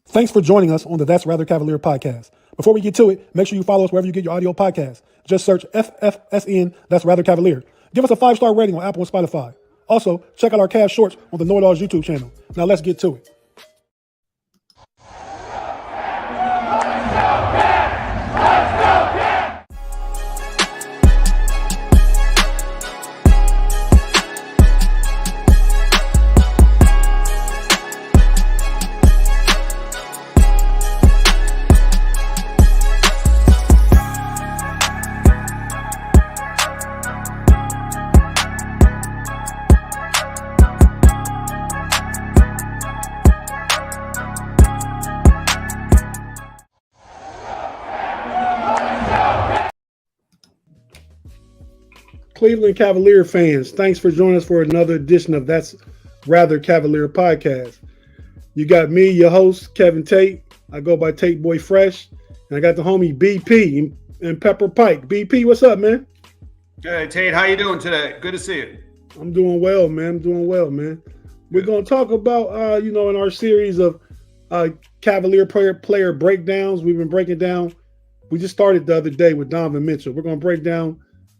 Thanks for joining us on the That's Rather Cavalier podcast. Before we get to it, make sure you follow us wherever you get your audio podcasts. Just search FFSN, That's Rather Cavalier. Give us a 5-star rating on Apple and Spotify. Also, check out our Cavs Shorts on the Know It All's YouTube channel. Now let's get to it. Cleveland Cavalier fans, thanks for joining us for another edition of That's Rather Cavalier podcast. You got me, your host, Kevin Tate. I go by Tate Boy Fresh. And I got the homie BP and Pepper Pike. BP, what's up, man? Hey, Tate, how you doing today? Good to see you. I'm doing well, man. We're going to talk about, in our series of Cavalier player breakdowns. We've been breaking down. We just started the other day with Donovan Mitchell. We're going to break down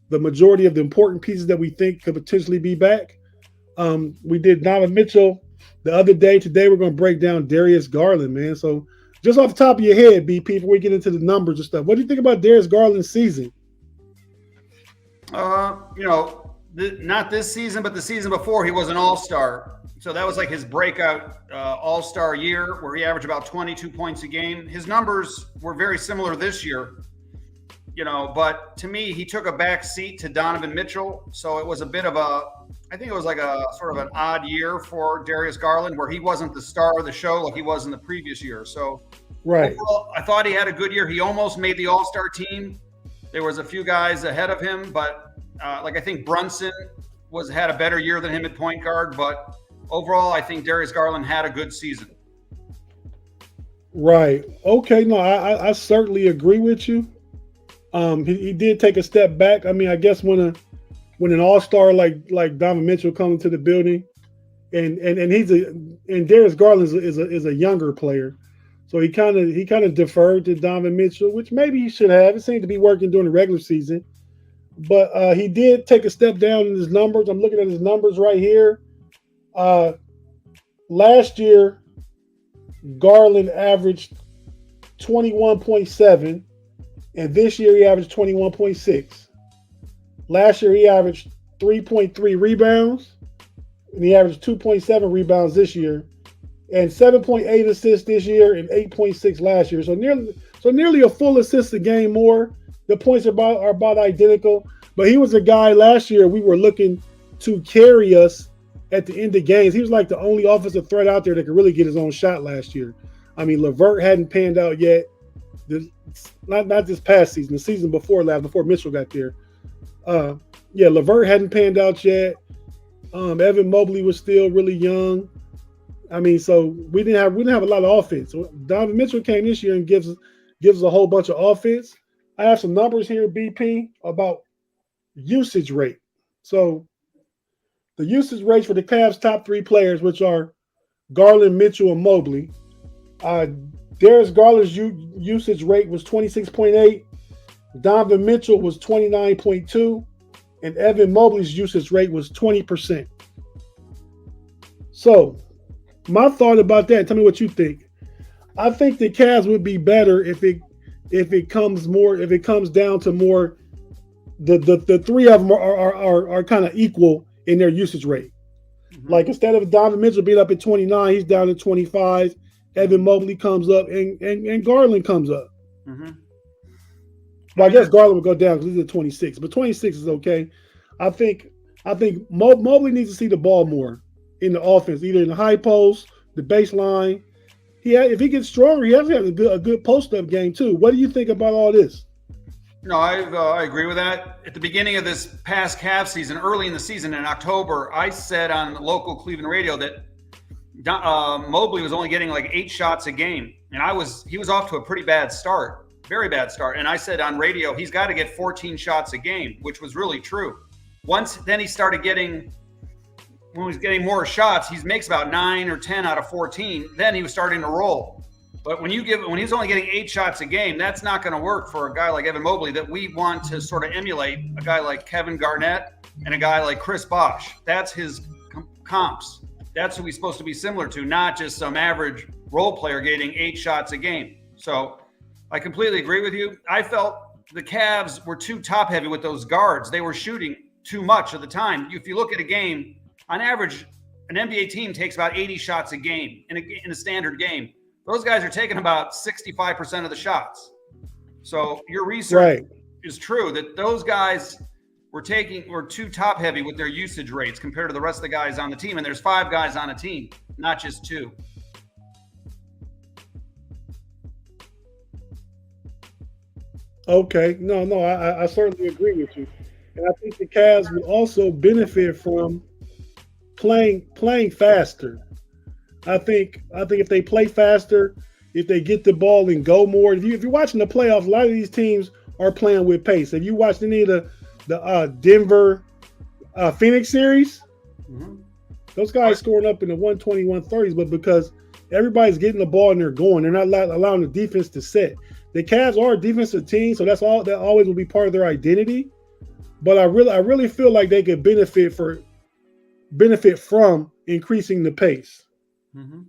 the majority of the important pieces that we think could potentially be back. We did Donovan Mitchell the other day. Today, we're going to break down Darius Garland, man. So just off the top of your head, BP, before we get into the numbers and stuff, what do you think about Darius Garland's season? Not this season, but the season before, he was an all-star. So that was like his breakout all-star year where he averaged about 22 points a game. His numbers were very similar this year. But to me, he took a back seat to Donovan Mitchell. So it was a bit of I think it was like a sort of an odd year for Darius Garland where he wasn't the star of the show like he was in the previous year. So right. Overall, I thought he had a good year. He almost made the all-star team. There was a few guys ahead of him, but I think Brunson had a better year than him at point guard. But overall, I think Darius Garland had a good season. Right. Okay. No, I certainly agree with you. He did take a step back. I mean, I guess when an all-star like Donovan Mitchell comes into the building, and Darius Garland is a younger player, so he kind of deferred to Donovan Mitchell, which maybe he should have. It seemed to be working during the regular season, but he did take a step down in his numbers. I'm looking at his numbers right here. Last year, Garland averaged 21.7. And this year he averaged 21.6. Last year he averaged 3.3 rebounds. And he averaged 2.7 rebounds this year. And 7.8 assists this year and 8.6 last year. So nearly a full assist a game more. The points are about identical. But he was a guy last year we were looking to carry us at the end of games. He was like the only offensive threat out there that could really get his own shot last year. I mean, LeVert hadn't panned out yet. Not this past season, the season before Mitchell got there. LeVert hadn't panned out yet. Evan Mobley was still really young. I mean, so we didn't have a lot of offense. So Donovan Mitchell came this year and gives us a whole bunch of offense. I have some numbers here, BP, about usage rate. So the usage rates for the Cavs' top three players, which are Garland, Mitchell, and Mobley. Darius Garland's usage rate was 26.8. Donovan Mitchell was 29.2. And Evan Mobley's usage rate was 20%. So, my thought about that, tell me what you think. I think the Cavs would be better if it comes down to more the three of them are kind of equal in their usage rate. Mm-hmm. Like instead of Donovan Mitchell being up at 29, he's down at 25. Evan Mobley comes up and Garland comes up. Mm-hmm. Well, I guess Garland would go down because he's at 26, but 26 is okay. I think Mobley needs to see the ball more in the offense, either in the high post, the baseline. If he gets stronger, he has to have a good post-up game too. What do you think about all this? No, I agree with that. At the beginning of this past Cavs season, early in the season in October, I said on local Cleveland radio that Mobley was only getting like 8 shots a game, and he was off to a pretty bad start, very bad start. And I said on radio, he's got to get 14 shots a game, which was really true. Then he started when he was getting more shots, he makes about 9 or 10 out of 14. Then he was starting to roll. But when he's only getting 8 shots a game, that's not going to work for a guy like Evan Mobley that we want to sort of emulate a guy like Kevin Garnett and a guy like Chris Bosh. That's his comps. That's who he's supposed to be similar to, not just some average role player getting 8 shots a game. So I completely agree with you. I felt the Cavs were too top heavy with those guards. They were shooting too much of the time. If you look at a game, on average, an NBA team takes about 80 shots a game in a standard game. Those guys are taking about 65% of the shots. So your research is true that those guys were too top heavy with their usage rates compared to the rest of the guys on the team. And there's 5 guys on a team, not just 2. Okay. No, I certainly agree with you. And I think the Cavs will also benefit from playing faster. I think if they play faster, if they get the ball and go more, if you're watching the playoffs, a lot of these teams are playing with pace. If you watched any of the Denver Phoenix series, those guys scoring up in the 120, 130s, but because everybody's getting the ball and they're going, they're not allowing the defense to set. The Cavs are a defensive team, so that always will be part of their identity. But I really feel like they could benefit from increasing the pace. Mm-hmm.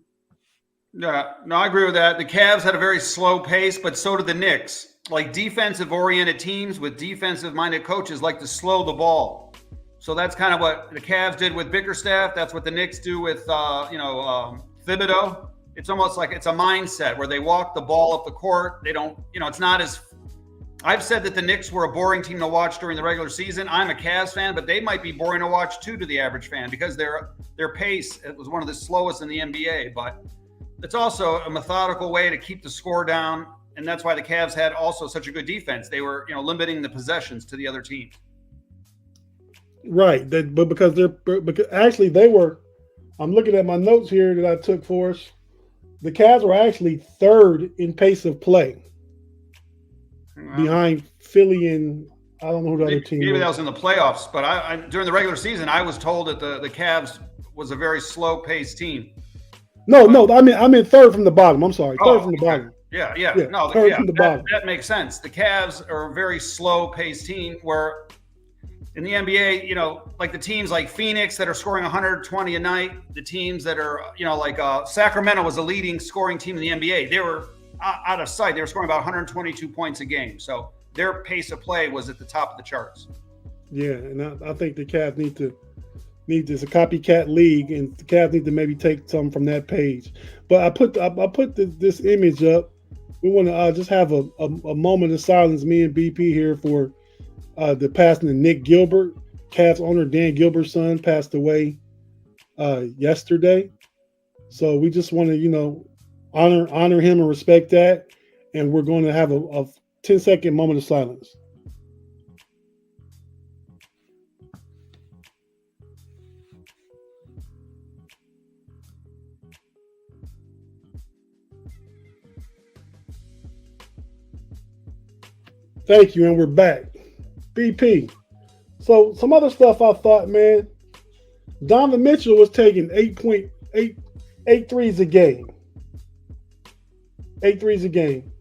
Yeah, no, I agree with that. The Cavs had a very slow pace, but so did the Knicks. Like defensive-oriented teams with defensive-minded coaches like to slow the ball. So that's kind of what the Cavs did with Bickerstaff. That's what the Knicks do with, Thibodeau. It's almost like it's a mindset where they walk the ball up the court. They don't, it's not as – I've said that the Knicks were a boring team to watch during the regular season. I'm a Cavs fan, but they might be boring to watch too to the average fan because their pace was one of the slowest in the NBA. But it's also a methodical way to keep the score down, and that's why the Cavs had also such a good defense. They were, limiting the possessions to the other team. Right, but because actually they were. I'm looking at my notes here that I took for us. The Cavs were actually 3rd in pace of play, behind Philly and I don't know who the other team was. Maybe that was in the playoffs, but I during the regular season I was told that the Cavs was a very slow-paced team. No, I mean 3rd from the bottom. I'm sorry, 3rd from the bottom. Yeah. No, 3rd from the bottom. That makes sense. The Cavs are a very slow-paced team where in the NBA, like the teams like Phoenix that are scoring 120 a night, the teams that are, like Sacramento was a leading scoring team in the NBA. They were out of sight. They were scoring about 122 points a game. So their pace of play was at the top of the charts. Yeah, and I think the Cavs need this a copycat league, and the Cavs need to maybe take some from that page. But I put this image up. We want to just have a moment of silence, me and BP here, for the passing of Nick Gilbert. Cavs owner Dan Gilbert's son passed away yesterday. So we just want to, honor him and respect that. And we're going to have a 10-second moment of silence. Thank you, and we're back. BP. So some other stuff I thought, man. Donovan Mitchell was taking 8 threes a game. 8 threes a game,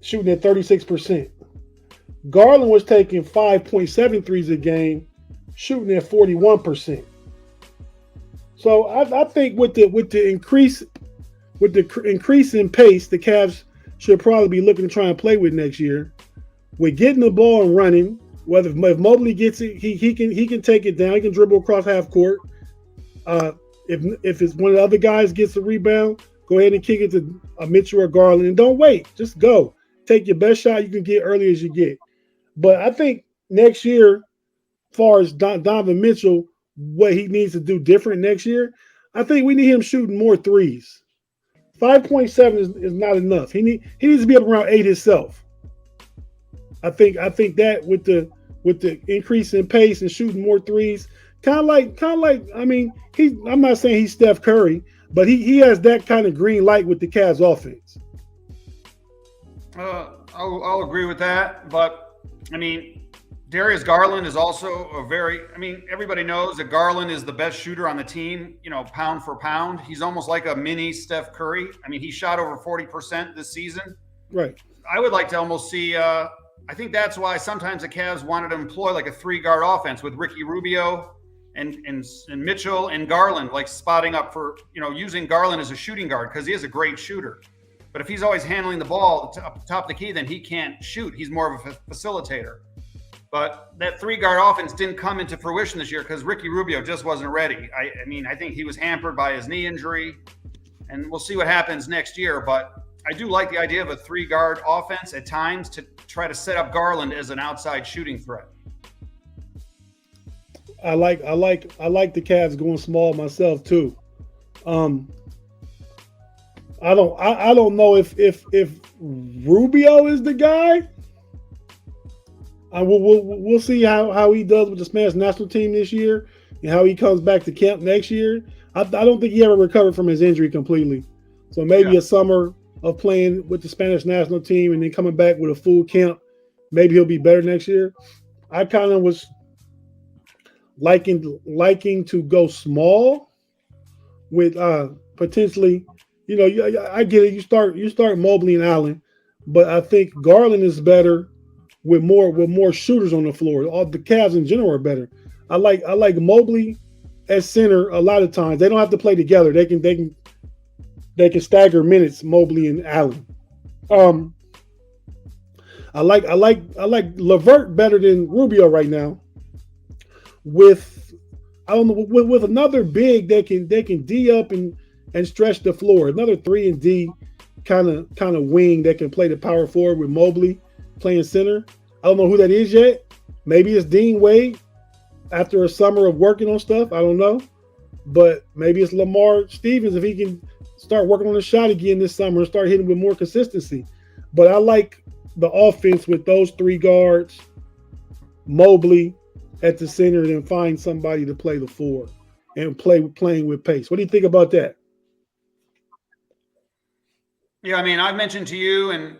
shooting at 36%. Garland was taking 5.7 threes a game, shooting at 41%. So I think with the increase in pace, the Cavs should probably be looking to try and play with next year. With getting the ball and running, if Mobley gets it, he can take it down. He can dribble across half court. If it's one of the other guys gets the rebound, go ahead and kick it to Mitchell or Garland, and don't wait. Just go. Take your best shot you can get early as you get. But I think next year, as far as Donovan Mitchell, what he needs to do different next year, I think we need him shooting more threes. 5.7 is not enough. He needs to be up around 8 himself. I think that with the increase in pace and shooting more threes, kind of like I mean, I'm not saying he's Steph Curry, but he has that kind of green light with the Cavs offense. I'll agree with that, but I mean, Darius Garland is also everybody knows that Garland is the best shooter on the team, pound for pound. He's almost like a mini Steph Curry. I mean, he shot over 40% this season. Right. I would like to almost see, I think that's why sometimes the Cavs wanted to employ like a 3-guard offense with Ricky Rubio and Mitchell and Garland, like spotting up for, using Garland as a shooting guard because he is a great shooter. But if he's always handling the ball up top of the key, then he can't shoot. He's more of a facilitator. But that 3-guard offense didn't come into fruition this year because Ricky Rubio just wasn't ready. I think he was hampered by his knee injury, and we'll see what happens next year. But I do like the idea of a 3-guard offense at times to try to set up Garland as an outside shooting threat. I like the Cavs going small myself too. I don't know if Rubio is the guy. We'll see how he does with the Spanish national team this year and how he comes back to camp next year. I don't think he ever recovered from his injury completely. So maybe a summer of playing with the Spanish national team and then coming back with a full camp, maybe he'll be better next year. I kind of was liking to go small with potentially, I get it. You start Mobley and Allen, but I think Garland is better with more shooters on the floor. All the Cavs in general are better. I like Mobley as center a lot of times. They don't have to play together. They can stagger minutes, Mobley and Allen. I like LeVert better than Rubio right now. With another big they can D up and stretch the floor. Another 3-and-D kind of wing that can play the power forward with Mobley playing center. I don't know who that is yet. Maybe it's Dean Wade after a summer of working on stuff. I don't know. But maybe it's Lamar Stevens if he can start working on the shot again this summer and start hitting with more consistency. But I like the offense with those 3 guards, Mobley at the center, and then find somebody to play the 4 and playing with pace. What do you think about that? Yeah, I mean, I've mentioned to you and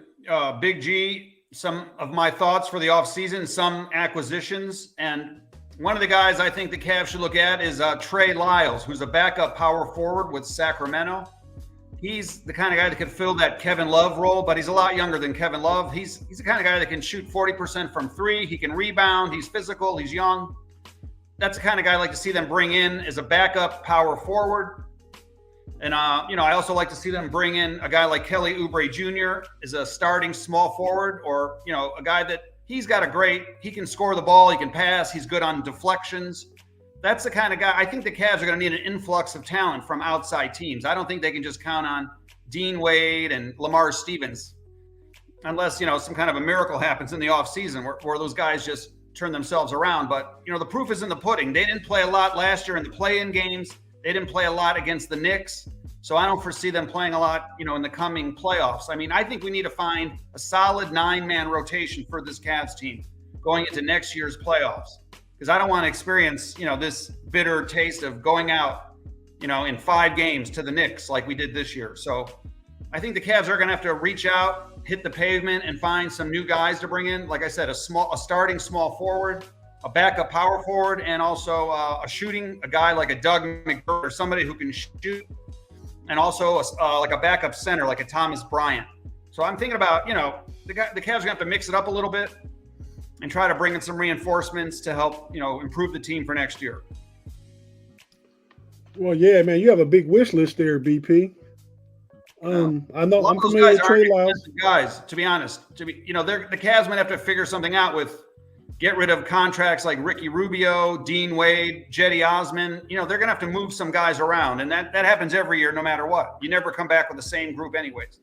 Big G some of my thoughts for the offseason, some acquisitions. And one of the guys I think the Cavs should look at is Trey Lyles, who's a backup power forward with Sacramento. He's the kind of guy that could fill that Kevin Love role, but he's a lot younger than Kevin Love. He's the kind of guy that can shoot 40% from 3. He can rebound. He's physical. He's young. That's the kind of guy I'd like to see them bring in as a backup power forward. And, I also like to see them bring in a guy like Kelly Oubre Jr. as a starting small forward, or, a guy that he can score the ball. He can pass. He's good on deflections. That's the kind of guy. I think the Cavs are going to need an influx of talent from outside teams. I don't think they can just count on Dean Wade and Lamar Stevens unless, some kind of a miracle happens in the offseason where those guys just turn themselves around. But, the proof is in the pudding. They didn't play a lot last year in the play-in games. They didn't play a lot against the Knicks. So I don't foresee them playing a lot, in the coming playoffs. I mean, I think we need to find a solid 9-man rotation for this Cavs team going into next year's playoffs. Because I don't want to experience, this bitter taste of going out, in 5 games to the Knicks like we did this year. So I think the Cavs are going to have to reach out, hit the pavement, and find some new guys to bring in. Like I said, a starting small forward, a backup power forward, and also a guy like a Doug McDermott or somebody who can shoot, and also like a backup center like a Thomas Bryant. So I'm thinking about, the Cavs are going to have to mix it up a little bit and try to bring in some reinforcements to help, improve the team for next year. Well, yeah, man, you have a big wish list there, BP. I know I'm familiar with Trey Lyles. Guys, to be honest, the Cavs might have to figure something out with get rid of contracts like Ricky Rubio, Dean Wade, Jetty Osman. They're going to have to move some guys around, and that happens every year no matter what. You never come back with the same group anyways.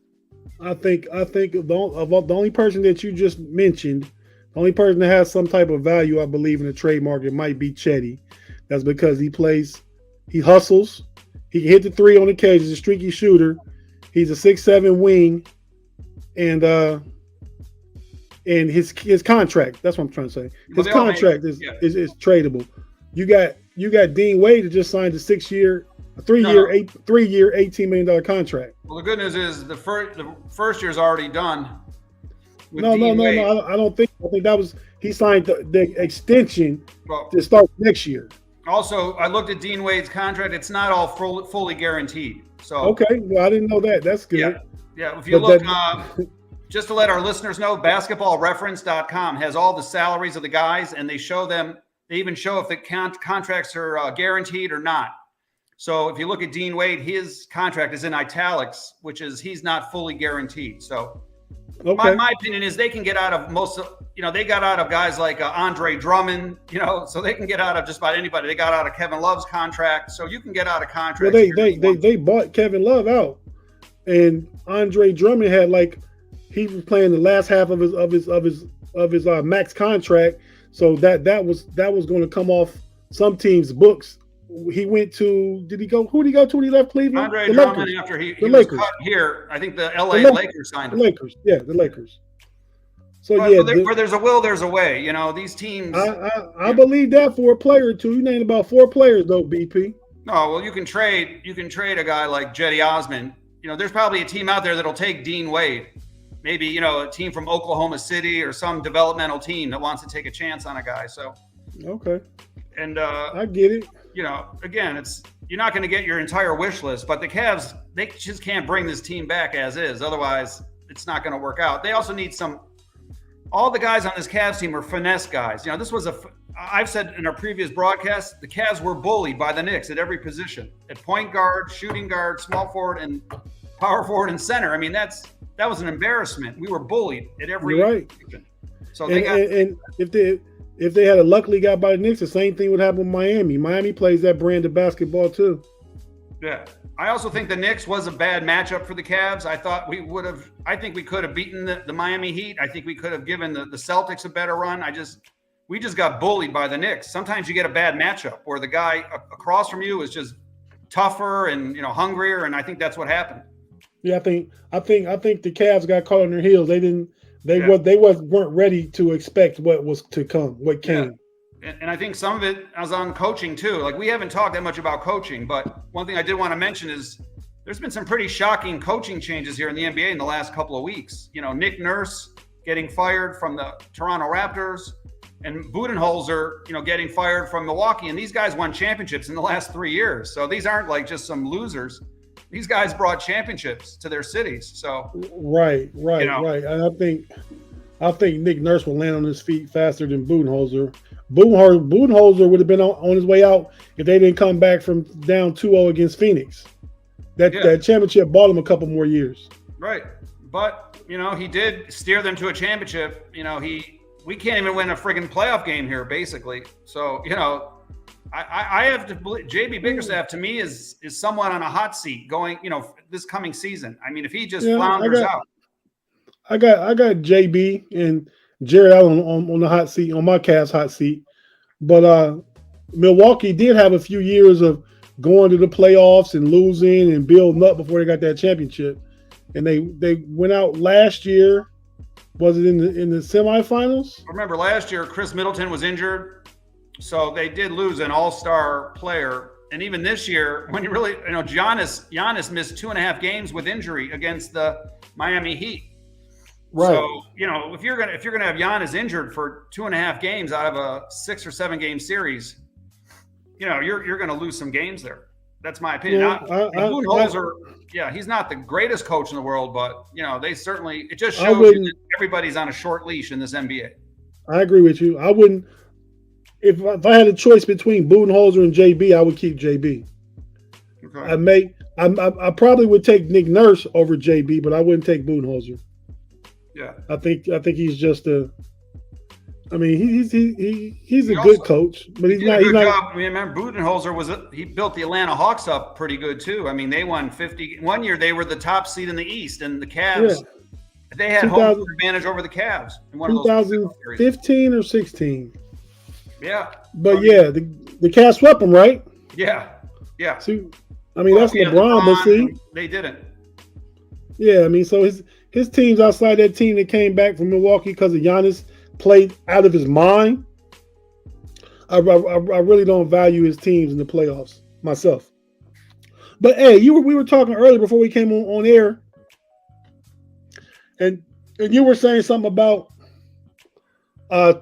I think the only person that you just mentioned, the only person that has some type of value, I believe, in the trade market might be Chetty. That's because he hustles, he can hit the 3 on occasion, he's a streaky shooter. He's a 6'7" wing, and his contract, that's what I'm trying to say. His contract is tradable. You got Dean Wade that just signed a 3-year, $18 million contract. Well, the good news is the first year's already done. with No, no, Dean no, Wade. no. I don't think. I think that was he signed the extension Well, to start next year. also, I looked at Dean Wade's contract. It's not all fully guaranteed. So Okay, well, I didn't know that. That's good. yeah. If you But look, that, just to let our listeners know, basketballreference.com has all the salaries of the guys, and they show them. They even show if the contracts are guaranteed or not. So if you look at Dean Wade, his contract is in italics, which is he's not fully guaranteed. So okay. my opinion is they can get out of most of, they got out of guys like Andre Drummond, so they can get out of just about anybody. They got out of Kevin Love's contract. So you can get out of contracts. Well, they bought Kevin Love out, and Andre Drummond had he was playing the last half of his max contract. So that was going to come off some teams' books. He went to. Did he go? Who did he go to when he left Cleveland? Andre Drummond. After he was Lakers. cut here, I think the LA Lakers signed him. The Lakers, yeah, the Lakers. So where there's a will, there's a way. These teams. I believe that for a player or two. You named about 4 players though, BP. No, well, you can trade a guy like Jetty Osman. There's probably a team out there that'll take Dean Wade. Maybe, a team from Oklahoma City or some developmental team that wants to take a chance on a guy. So, okay. And I get it. Again, you're not going to get your entire wish list, but the Cavs, they just can't bring this team back as is. Otherwise, it's not going to work out. They also need all the guys on this Cavs team are finesse guys. This was I've said in our previous broadcast, the Cavs were bullied by the Knicks at every position, at point guard, shooting guard, small forward, and power forward and center. I mean, that was an embarrassment. We were bullied at every position. So and if they had a luckily got by the Knicks, the same thing would happen with Miami. Miami plays that brand of basketball too. Yeah. I also think the Knicks was a bad matchup for the Cavs. I think we could have beaten the Miami Heat. I think we could have given the Celtics a better run. We just got bullied by the Knicks. Sometimes you get a bad matchup where the guy across from you is just tougher and hungrier, and I think that's what happened. Yeah, I think the Cavs got caught on their heels. They weren't ready to expect what was to come, what came. Yeah. And I think some of it was on coaching too. Like, we haven't talked that much about coaching, but one thing I did want to mention is there's been some pretty shocking coaching changes here in the NBA in the last couple of weeks. Nick Nurse getting fired from the Toronto Raptors, and Budenholzer, getting fired from Milwaukee. And these guys won championships in the last 3 years. So these aren't like just some losers. These guys brought championships to their cities. So right. And I think Nick Nurse will land on his feet faster than Budenholzer. Budenholzer would have been on his way out if they didn't come back from down 2-0 against Phoenix. That championship bought him a couple more years. Right. But, he did steer them to a championship. We can't even win a friggin' playoff game here, basically. So, I have to believe JB Bickerstaff to me is somewhat on a hot seat going, this coming season. I mean, if he just flounders out. I got JB and Jared Allen on the hot seat, on my Cavs hot seat. But Milwaukee did have a few years of going to the playoffs and losing and building up before they got that championship. And they went out last year. Was it in the semifinals? Remember last year, Chris Middleton was injured. So they did lose an all-star player. And even this year, when you really, Giannis missed 2.5 games with injury against the Miami Heat. Right. So, if you're gonna have Giannis injured for 2.5 games out of a 6 or 7 game series, you're gonna lose some games there. That's my opinion. Budenholzer, he's not the greatest coach in the world, but they certainly, it just shows you that everybody's on a short leash in this NBA. I agree with you. I wouldn't. If I had a choice between Budenholzer and JB, I would keep JB. Okay. I probably would take Nick Nurse over JB, but I wouldn't take Budenholzer. Yeah. I think he's just he's a good coach, but he's not. I mean, remember Budenholzer he built the Atlanta Hawks up pretty good too. I mean, they won 50. One year they were the top seed in the East, and the Cavs. Yeah. They had home court advantage over the Cavs in one of those 2015 or 16. Yeah. But the Cavs swept them, right? Yeah. Yeah. So, that's LeBron, but see. They didn't. Yeah, so his teams outside that team that came back from Milwaukee because of Giannis played out of his mind. I really don't value his teams in the playoffs myself. But hey, we were talking earlier before we came on air, and And you were saying something about uh,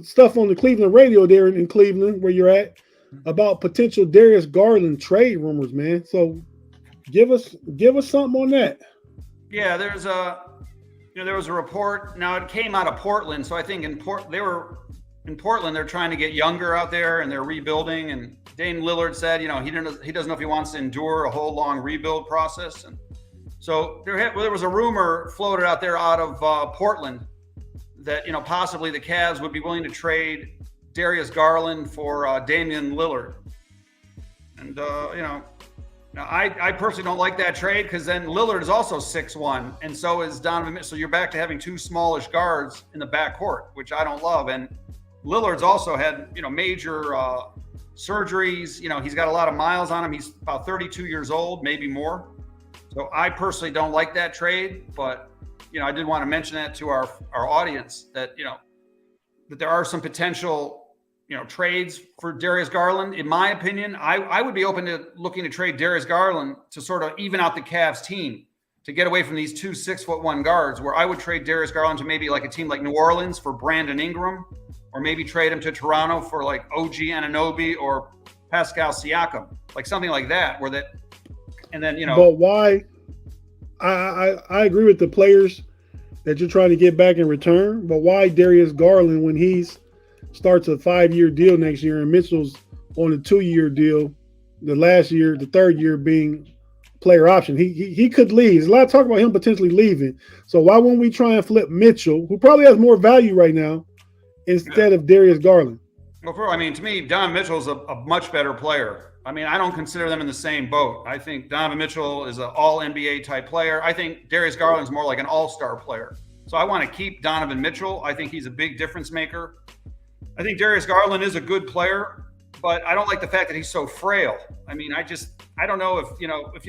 stuff on the Cleveland radio there in Cleveland, where you're at, about potential Darius Garland trade rumors, man. So give us something on that. Yeah, there was a report. Now it came out of Portland, so I think in Portland they're trying to get younger out there and they're rebuilding. And Dame Lillard said, he doesn't know if he wants to endure a whole long rebuild process. And so there was a rumor floated out there out of Portland that possibly the Cavs would be willing to trade Darius Garland for Damian Lillard. And now, I personally don't like that trade because then Lillard is also 6'1", and so is Donovan Mitchell. So you're back to having two smallish guards in the backcourt, which I don't love. And Lillard's also had major surgeries. He's got a lot of miles on him. He's about 32 years old, maybe more. So I personally don't like that trade, but I did want to mention that to our audience that that there are some potential trades for Darius Garland. In my opinion, I would be open to looking to trade Darius Garland to sort of even out the Cavs team to get away from these two 6'1" guards, where I would trade Darius Garland to maybe like a team like New Orleans for Brandon Ingram, or maybe trade him to Toronto for like OG Anunoby or Pascal Siakam, like something like that, and then But why? I agree with the players that you're trying to get back in return, but why Darius Garland when he's starts a 5-year deal next year and Mitchell's on a 2-year deal, the third year being player option. He could leave. There's a lot of talk about him potentially leaving. So why wouldn't we try and flip Mitchell, who probably has more value right now, instead of Darius Garland? Well, to me, Donovan Mitchell's a much better player. I mean, I don't consider them in the same boat. I think Donovan Mitchell is an all-NBA type player. I think Darius Garland's more like an all-star player. So I want to keep Donovan Mitchell. I think he's a big difference maker. I think Darius Garland is a good player, but I don't like the fact that he's so frail. I mean, I don't know if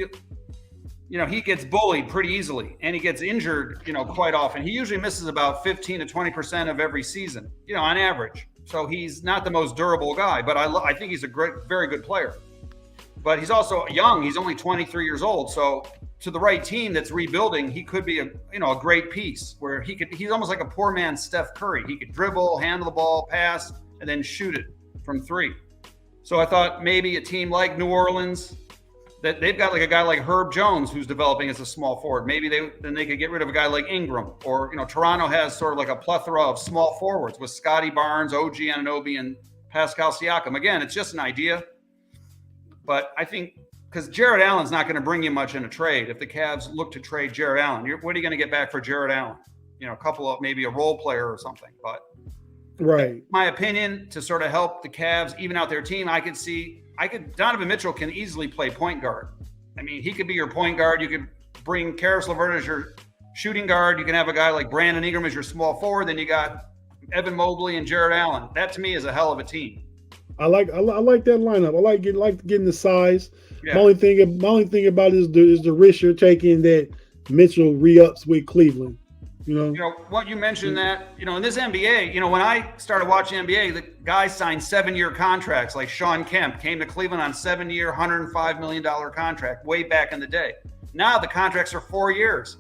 he gets bullied pretty easily and he gets injured, quite often. He usually misses about 15 to 20% of every season, on average. So he's not the most durable guy, but I think he's a very good player. But he's also young. He's only 23 years old. So to the right team that's rebuilding, he could be a great piece where he's almost like a poor man's Steph Curry. He could dribble, handle the ball, pass, and then shoot it from three. So I thought maybe a team like New Orleans, that they've got like a guy like Herb Jones who's developing as a small forward. Maybe they could get rid of a guy like Ingram, or Toronto has sort of like a plethora of small forwards with Scotty Barnes, OG Anunoby, and Pascal Siakam. Again, it's just an idea, but I think because Jared Allen's not going to bring you much in a trade. If the Cavs look to trade Jared Allen, what are you going to get back for Jared Allen? A couple of maybe a role player or something. But right, my opinion, to sort of help the Cavs even out their team, Donovan Mitchell can easily play point guard. I mean, he could be your point guard. You could bring Karis LeVert as your shooting guard. You can have a guy like Brandon Ingram as your small forward. Then you got Evan Mobley and Jared Allen. That to me is a hell of a team. I like that lineup. I like getting the size. Yeah. My only thing about it is the risk you're taking that Mitchell re-ups with Cleveland. What you mentioned that, in this NBA, when I started watching NBA, the guys signed 7-year contracts. Like Sean Kemp came to Cleveland on 7-year, $105 million contract way back in the day. Now the contracts are 4 years.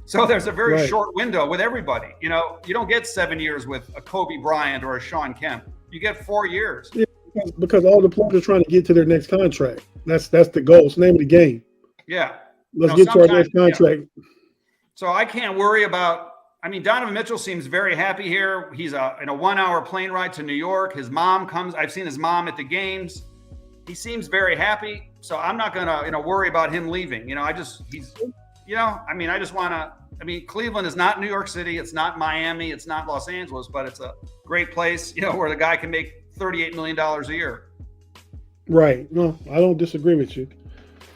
So there's a very short window with everybody. You don't get 7 years with a Kobe Bryant or a Sean Kemp. You get 4 years. Yeah, because all the players are trying to get to their next contract. That's the goal. It's the name of the game. Yeah. Let's get to our next contract. Yeah. So I can't worry about. Donovan Mitchell seems very happy here. He's in a 1-hour plane ride to New York. His mom comes. I've seen his mom at the games. He seems very happy. So I'm not gonna worry about him leaving. I just want to. Cleveland is not New York City. It's not Miami. It's not Los Angeles. But it's a great place. Where the guy can make $38 million a year. Right. No, I don't disagree with you.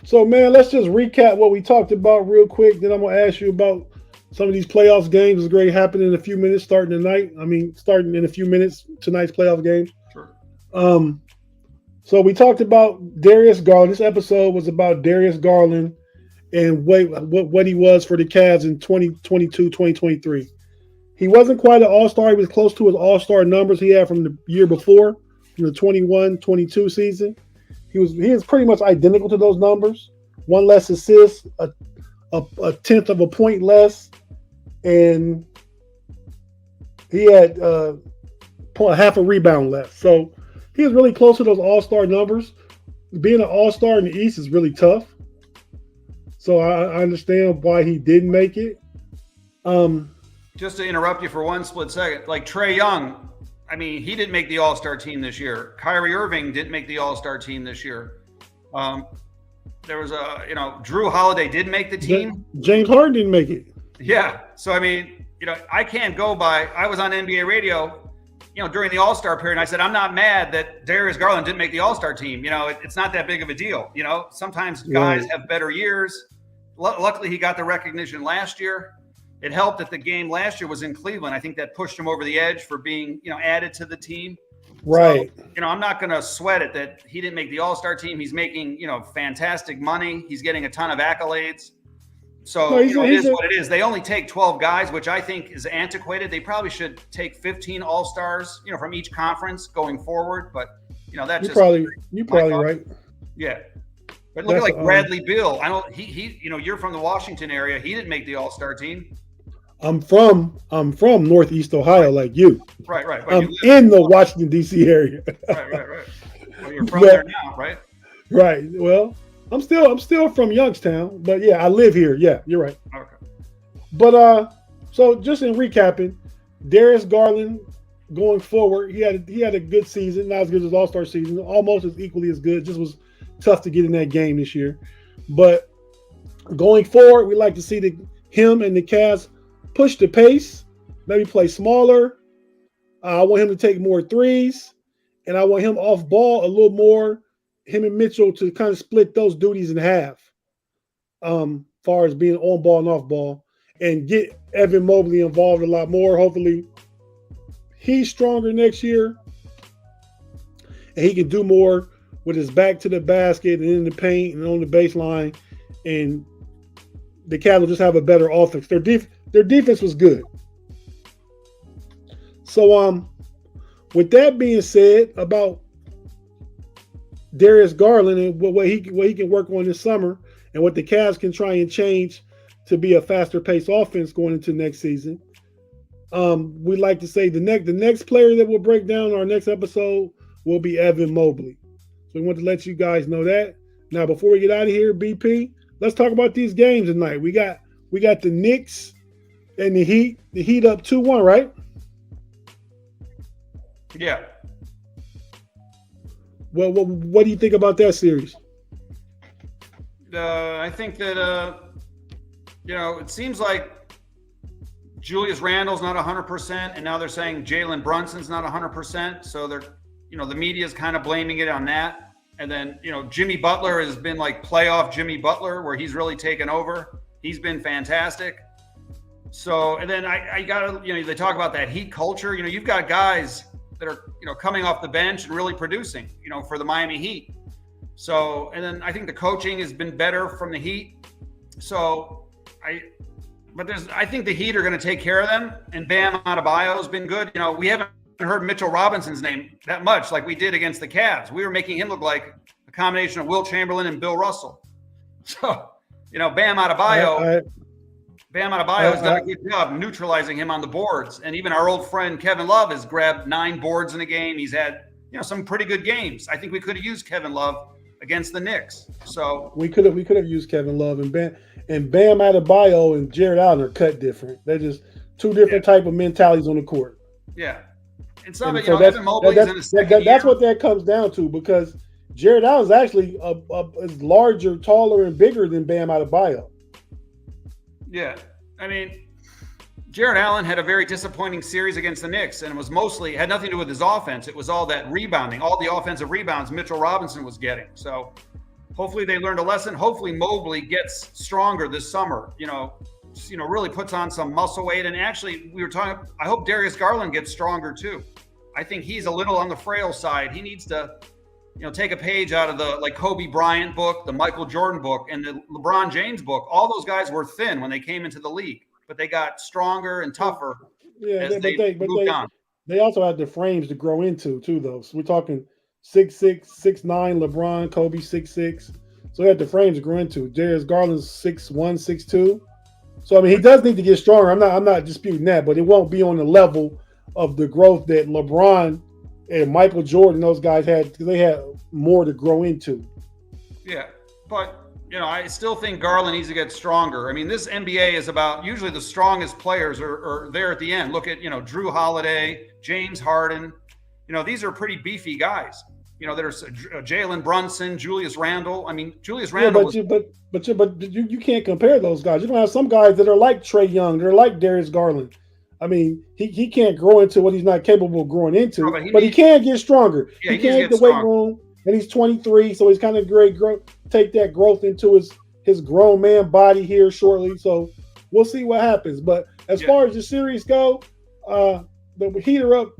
So, man, let's just recap what we talked about real quick. Then I'm going to ask you about some of these playoffs games. It's going to happen in a few minutes starting tonight. Starting in a few minutes, tonight's playoff game. Sure. So we talked about Darius Garland. This episode was about Darius Garland and what he was for the Cavs in 2022, 2023. He wasn't quite an all-star. He was close to his all-star numbers he had from the year before, from the 21-22 season. He is pretty much identical to those numbers. One less assist, a tenth of a point less, and he had half a rebound left. So he was really close to those all-star numbers. Being an all-star in the East is really tough. So I understand why he didn't make it. Just to interrupt you for one split second, like Trae Young, I mean, he didn't make the All-Star team this year. Kyrie Irving didn't make the All-Star team this year. There was Drew Holiday did make the team. James Harden didn't make it. Yeah. So, I mean, I can't go by, I was on NBA radio, during the All-Star period. I said, I'm not mad that Darius Garland didn't make the All-Star team. It's not that big of a deal. Sometimes guys have better years. Luckily, he got the recognition last year. It helped that the game last year was in Cleveland. I think that pushed him over the edge for being, added to the team. Right. So, I'm not going to sweat it that he didn't make the All-Star team. He's making, fantastic money. He's getting a ton of accolades. So, it is what it is. They only take 12 guys, which I think is antiquated. They probably should take 15 All-Stars, from each conference going forward. But, that's you're probably right. Yeah. But look at Bradley Beal. I don't. He. You're from the Washington area. He didn't make the All-Star team. I'm from Northeast Ohio, like you. Right. I'm in the Washington D.C. area. Right. Well, you're from there now, right? Right. Well, I'm still from Youngstown, but yeah, I live here. Yeah, you're right. Okay. But so just in recapping, Darius Garland going forward, he had a good season, not as good as All-Star season, almost as equally as good. Just was tough to get in that game this year. But going forward, we like to see him and the Cavs push the pace, maybe play smaller. I want him to take more threes, and I want him off ball a little more. Him and Mitchell to kind of split those duties in half, far as being on ball and off ball, and get Evan Mobley involved a lot more. Hopefully, he's stronger next year, and he can do more with his back to the basket and in the paint and on the baseline, and the Cavs will just have a better offense. Their defense was good. So, with that being said about Darius Garland and what he can work on this summer, and what the Cavs can try and change to be a faster paced offense going into next season, we'd like to say the next player that we'll break down in our next episode will be Evan Mobley. So we want to let you guys know that. Now, before we get out of here, BP, let's talk about these games tonight. We got the Knicks and the Heat. The Heat up 2-1, right? Yeah. Well, what do you think about that series? I think that it seems like Julius Randle's not 100%, and now they're saying Jalen Brunson's not 100%. So they're, the media is kind of blaming it on that. And then, Jimmy Butler has been like playoff Jimmy Butler, where he's really taken over. He's been fantastic. So, and then I got to, they talk about that Heat culture. You've got guys that are, coming off the bench and really producing, for the Miami Heat. So, and then I think the coaching has been better from the Heat. So I think the Heat are going to take care of them. And Bam Adebayo has been good. We haven't heard Mitchell Robinson's name that much like we did against the Cavs. We were making him look like a combination of Will Chamberlain and Bill Russell. So, Bam Adebayo has done a good job neutralizing him on the boards. And even our old friend Kevin Love has grabbed 9 boards in a game. He's had, some pretty good games. I think we could have used Kevin Love against the Knicks. So we could have used Kevin Love, and Bam Adebayo and Jared Allen are cut different. They're just two different type of mentalities on the court. Yeah. And some of it, Evan Mobley's in the second year. That's what that comes down to, because Jared Allen's actually is larger, taller, and bigger than Bam Adebayo. Yeah. I mean, Jared Allen had a very disappointing series against the Knicks, and it had nothing to do with his offense. It was all that rebounding, all the offensive rebounds Mitchell Robinson was getting. So hopefully they learned a lesson. Hopefully Mobley gets stronger this summer, really puts on some muscle weight. And actually, we were talking, I hope Darius Garland gets stronger too. I think he's a little on the frail side. He needs to, take a page out of the Kobe Bryant book, the Michael Jordan book, and the LeBron James book. All those guys were thin when they came into the league, but they got stronger and tougher as they moved on. They also had the frames to grow into too, though. So we're talking 6'6", 6'9", LeBron, Kobe 6'6". So they had the frames to grow into. Darius Garland's 6'1", 6'2". So I mean, he does need to get stronger. I'm not disputing that, but it won't be on the level of the growth that LeBron and Michael Jordan, those guys had, because they had more to grow into. Yeah, but I still think Garland needs to get stronger. I mean, this NBA is about usually the strongest players are there at the end. Look at Drew Holiday, James Harden. These are pretty beefy guys. There's Jalen Brunson, Julius Randle. I mean, Julius Randle. Yeah, but you can't compare those guys. You don't have some guys that are like Trae Young, they're like Darius Garland. I mean, he can't grow into what he's not capable of growing into, but he can get stronger. Yeah, he can hit the weight room, and he's 23, so he's kind of great. Take that growth into his grown man body here shortly. So we'll see what happens. But as far as the series go, the Heat are up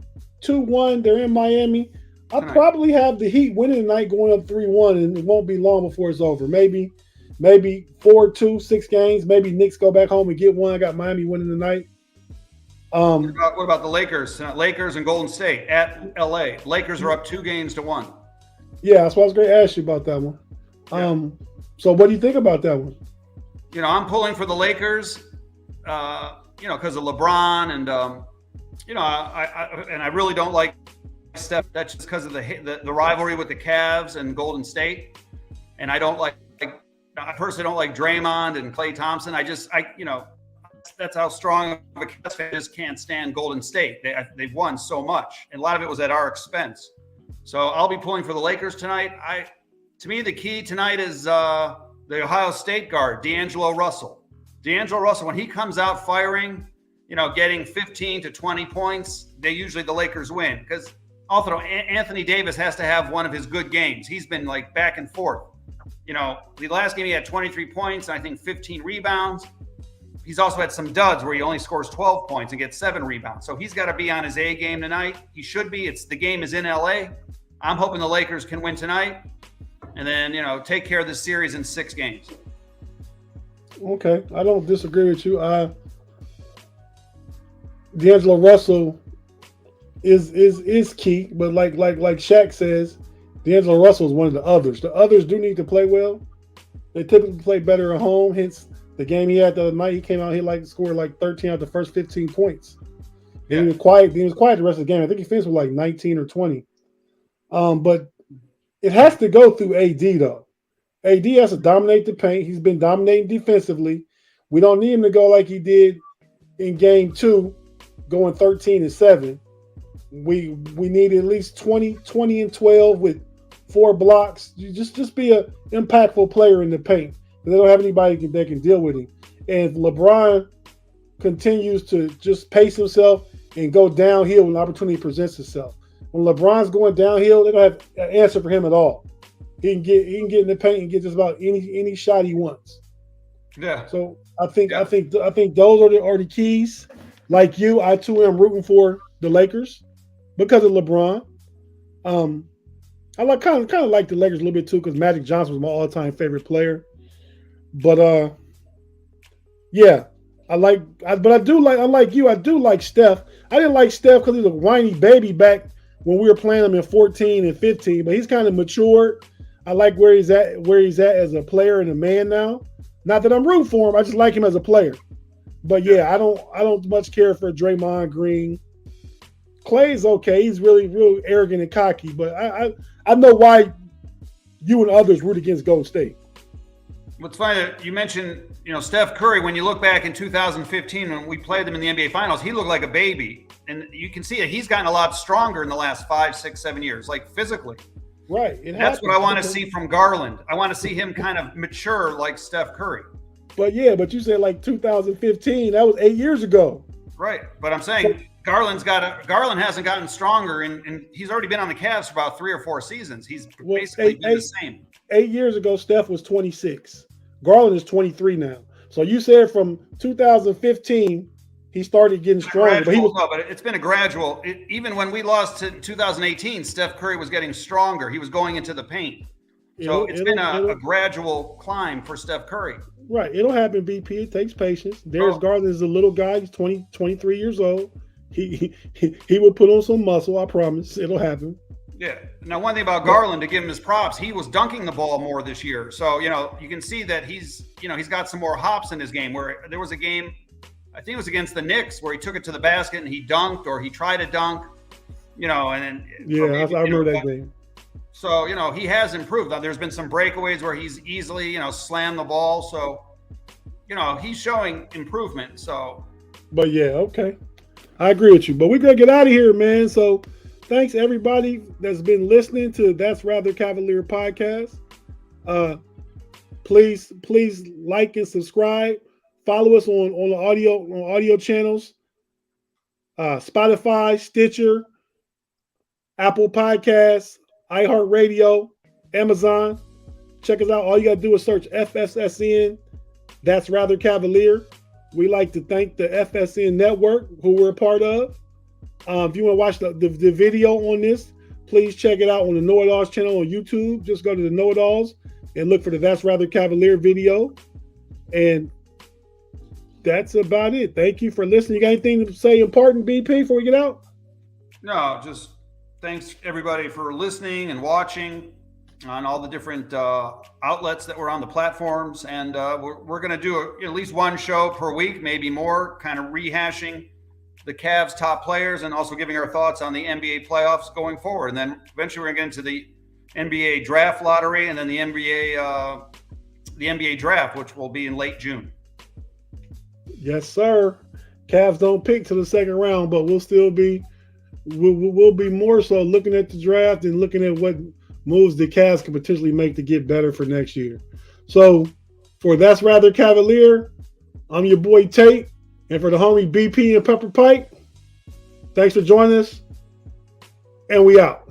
2-1. They're in Miami. I'll probably have the Heat winning tonight, going up 3-1, and it won't be long before it's over. Maybe 4-2, 6 games. Maybe Knicks go back home and get one. I got Miami winning tonight. What about the Lakers? Lakers and Golden State at LA. Lakers are up 2-1. Yeah, that's what I was going to ask you about that one. Yeah. So what do you think about that one? I'm pulling for the Lakers, because of LeBron, and I really don't like Steph. That's just because of the rivalry with the Cavs and Golden State, and I personally don't like Draymond and Klay Thompson. That's how strong of a Cavs fan just can't stand Golden State. They've won so much, and a lot of it was at our expense. So I'll be pulling for the Lakers tonight. To me, the key tonight is the Ohio State guard, D'Angelo Russell. D'Angelo Russell, when he comes out firing, getting 15 to 20 points, the Lakers win. Because also Anthony Davis has to have one of his good games. He's been like back and forth. The last game he had 23 points, and I think 15 rebounds. He's also had some duds where he only scores 12 points and gets 7 rebounds. So he's got to be on his A game tonight. He should be. The game is in LA. I'm hoping the Lakers can win tonight, and then take care of this series in 6 games. Okay, I don't disagree with you. D'Angelo Russell is key, but like Shaq says, D'Angelo Russell is one of the others. The others do need to play well. They typically play better at home. Hence, the game he had the other night, he came out, he scored 13 out of the first 15 points. Yeah. He was quiet. He was quiet the rest of the game. I think he finished with 19 or 20. But it has to go through AD though. AD has to dominate the paint. He's been dominating defensively. We don't need him to go like he did in game 2, going 13-7. We need at least 20-12 with 4 blocks. You just be an impactful player in the paint. They don't have anybody that can deal with him. And if LeBron continues to just pace himself and go downhill when the opportunity presents itself. When LeBron's going downhill, they don't have an answer for him at all. He can get in the paint and get just about any shot he wants. Yeah. So I think those are the keys. Like you, I too am rooting for the Lakers because of LeBron. I kind of like the Lakers a little bit too because Magic Johnson was my all-time favorite player. But yeah, unlike you, I do like Steph. I didn't like Steph because he was a whiny baby back when we were playing him in 14 and 15, but he's kind of matured. I like where he's at as a player and a man now. Not that I'm rooting for him, I just like him as a player. But yeah, I don't much care for Draymond Green. Clay's okay. He's really, really arrogant and cocky, but I know why you and others root against Golden State. What's funny that you mentioned, Steph Curry, when you look back in 2015 when we played them in the NBA Finals, he looked like a baby. And you can see that he's gotten a lot stronger in the last 5, 6, 7 years, like physically. Right. That's what I want to see from Garland. I want to see him kind of mature like Steph Curry. But you said 2015, that was 8 years ago. Right. But I'm saying Garland hasn't gotten stronger, and he's already been on the Cavs for about 3 or 4 seasons. He's basically been the same. 8 years ago, Steph was 26. Garland is 23 now. So you said from 2015, he started getting stronger. But it's been a gradual. Even when we lost to 2018, Steph Curry was getting stronger. He was going into the paint. So it's been a gradual climb for Steph Curry. Right. It'll happen, BP. It takes patience. Darius Garland is a little guy. He's 23 years old. He will put on some muscle. I promise. It'll happen. Yeah. Now, one thing about Garland, to give him his props, he was dunking the ball more this year. So, you can see that he's got some more hops in his game. Where there was a game, I think it was against the Knicks, where he took it to the basket and he dunked, or he tried to dunk, and then. Yeah, I remember that game. So, he has improved. Now, there's been some breakaways where he's easily, slammed the ball. So, he's showing improvement. So. But yeah, okay. I agree with you. But we're going to get out of here, man. So thanks everybody that's been listening to That's Rather Cavalier podcast. Please like and subscribe. Follow us on the audio channels. Spotify, Stitcher, Apple Podcasts, iHeartRadio, Amazon. Check us out. All you got to do is search FSSN. That's Rather Cavalier. We like to thank the FSN network, who we're a part of. If you want to watch the video on this, please check it out on the Know It Alls channel on YouTube. Just go to the Know It Alls and look for the That's Rather Cavalier video. And that's about it. Thank you for listening. You got anything to say important, BP, before we get out? No, just thanks everybody for listening and watching on all the different outlets that were on the platforms. And we're going to do at least one show per week, maybe more, kind of rehashing the Cavs' top players and also giving our thoughts on the NBA playoffs going forward. And then eventually we're going to get into the NBA draft lottery and then the NBA draft, which will be in late June. Yes, sir. Cavs don't pick to the second round, but we'll be more so looking at the draft and looking at what moves the Cavs can potentially make to get better for next year. So for That's Rather Cavalier, I'm your boy Tate. And for the homie BP and Pepper Pike, thanks for joining us. And we out.